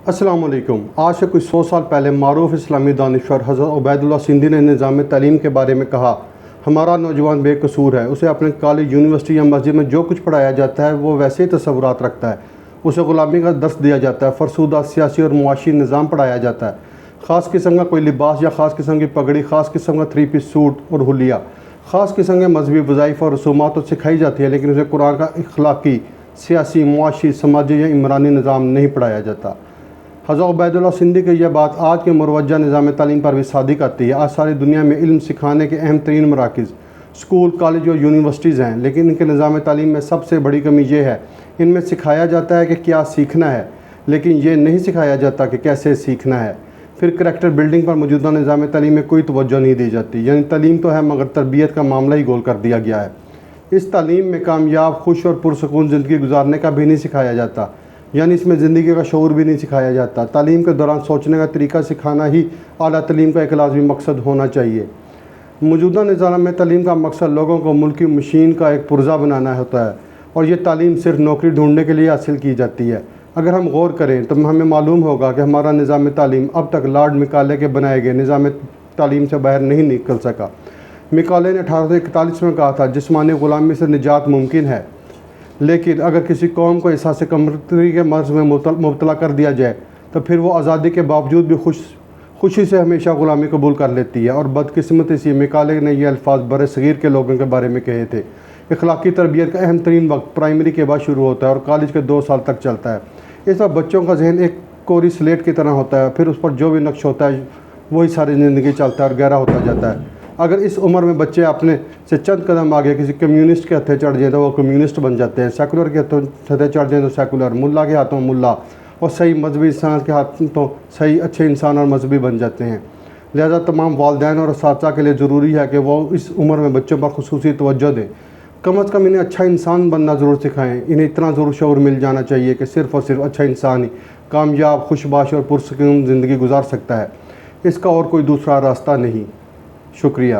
السلام علیکم۔ آج سے کچھ 100 سال پہلے معروف اسلامی دانشور حضرت عبید اللہ سندھی نے نظام تعلیم کے بارے میں کہا، ہمارا نوجوان بے قصور ہے، اسے اپنے کالج، یونیورسٹی یا مسجد میں جو کچھ پڑھایا جاتا ہے وہ ویسے ہی تصورات رکھتا ہے، اسے غلامی کا درس دیا جاتا ہے، فرسودہ سیاسی اور معاشی نظام پڑھایا جاتا ہے، خاص قسم کا کوئی لباس یا خاص قسم کی پگڑی، خاص قسم کا 3 پیس سوٹ اور حلیہ، خاص قسم کے مذہبی وظائف اور رسومات تو سکھائی جاتی ہے، لیکن اسے قرآن کا اخلاقی، سیاسی، معاشی، سماجی یا عمرانی نظام نہیں پڑھایا جاتا۔ حضرت عبید اللہ سندھی کی یہ بات آج کے مروجہ نظام تعلیم پر بھی صادق آتی ہے۔ آج ساری دنیا میں علم سکھانے کے اہم ترین مراکز اسکول، کالج اور یونیورسٹیز ہیں، لیکن ان کے نظام تعلیم میں سب سے بڑی کمی یہ ہے، ان میں سکھایا جاتا ہے کہ کیا سیکھنا ہے، لیکن یہ نہیں سکھایا جاتا کہ کیسے سیکھنا ہے۔ پھر کریکٹر بلڈنگ پر موجودہ نظام تعلیم میں کوئی توجہ نہیں دی جاتی، یعنی تعلیم تو ہے مگر تربیت کا معاملہ ہی گول کر دیا گیا ہے۔ اس تعلیم میں کامیاب، خوش اور پرسکون زندگی گزارنے کا بھی نہیں سکھایا جاتا، یعنی اس میں زندگی کا شعور بھی نہیں سکھایا جاتا۔ تعلیم کے دوران سوچنے کا طریقہ سکھانا ہی اعلیٰ تعلیم کا ایک لازمی مقصد ہونا چاہیے۔ موجودہ نظام میں تعلیم کا مقصد لوگوں کو ملکی مشین کا ایک پرزہ بنانا ہوتا ہے، اور یہ تعلیم صرف نوکری ڈھونڈنے کے لیے حاصل کی جاتی ہے۔ اگر ہم غور کریں تو ہمیں معلوم ہوگا کہ ہمارا نظام تعلیم اب تک لارڈ میکالے کے بنائے گئے نظام تعلیم سے باہر نہیں نکل سکا۔ میکالے نے 1841 میں کہا تھا، جسمانی غلامی سے نجات ممکن ہے، لیکن اگر کسی قوم کو احساس کمتری کے مرض میں مبتلا کر دیا جائے تو پھر وہ آزادی کے باوجود بھی خوشی سے ہمیشہ غلامی قبول کر لیتی ہے، اور بدقسمتی سے میکالے نے یہ الفاظ بر صغیر کے لوگوں کے بارے میں کہے تھے۔ اخلاقی تربیت کا اہم ترین وقت پرائمری کے بعد شروع ہوتا ہے اور کالج کے 2 سال تک چلتا ہے۔ اس وقت بچوں کا ذہن ایک کوری سلیٹ کی طرح ہوتا ہے، پھر اس پر جو بھی نقش ہوتا ہے وہی ساری زندگی چلتا ہے اور گہرا ہوتا جاتا ہے۔ اگر اس عمر میں بچے اپنے سے چند قدم آگے کسی کمیونسٹ کے ہتھے چڑھ جائیں تو وہ کمیونسٹ بن جاتے ہیں، سیکولر کے ہتھے چڑھ جائیں تو سیکولر، ملا کے ہاتھوں ملا، اور صحیح مذہبی انسان کے ہاتھوں صحیح اچھے انسان اور مذہبی بن جاتے ہیں۔ لہذا تمام والدین اور اساتذہ کے لیے ضروری ہے کہ وہ اس عمر میں بچوں پر خصوصی توجہ دیں، کم از کم انہیں اچھا انسان بننا ضرور سکھائیں۔ انہیں اتنا ضرور شعور مل جانا چاہیے کہ صرف اور صرف اچھا انسان ہی کامیاب، خوشباش اور پرسکون زندگی گزار سکتا ہے، اس کا اور کوئی دوسرا راستہ نہیں۔ شکریہ۔